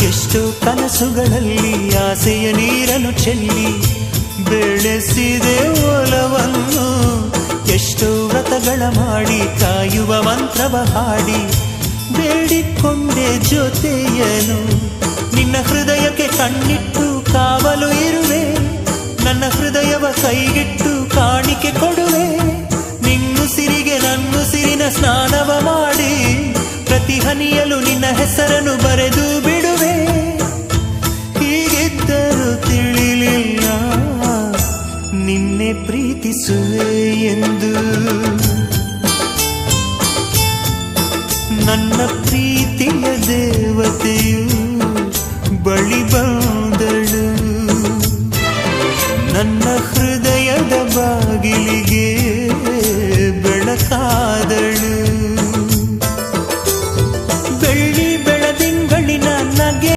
ಎಷ್ಟೋ ಕನಸುಗಳಲ್ಲಿ ಆಸೆಯ ನೀರನ್ನು ಚೆಲ್ಲಿ ಬೆಳೆಸಿದೆ ಒಲವನ್ನು. ಎಷ್ಟೋ ವ್ರತಗಳ ಮಾಡಿ ಕಾಯುವ ಮಂತ್ರವ ಹಾಡಿ ಬೇಡಿಕೊಂಡೆ ಜೊತೆಯನು. ನಿನ್ನ ಹೃದಯಕ್ಕೆ ಕಣ್ಣಿಟ್ಟು ಕಾವಲು ಇರುವೆ, ನನ್ನ ಹೃದಯವ ಕೈಗಿಟ್ಟು ಕಾಣಿಕೆ ಕೊಡುವೆ. ನಿನ್ನುಸಿರಿಗೆ ನನ್ನುಸಿರಿನ ಸ್ನಾನವ ಮಾಡಿ ಪ್ರತಿ ಹನಿಯಲು ನಿನ್ನ ಹೆಸರನ್ನು ಬರೆದು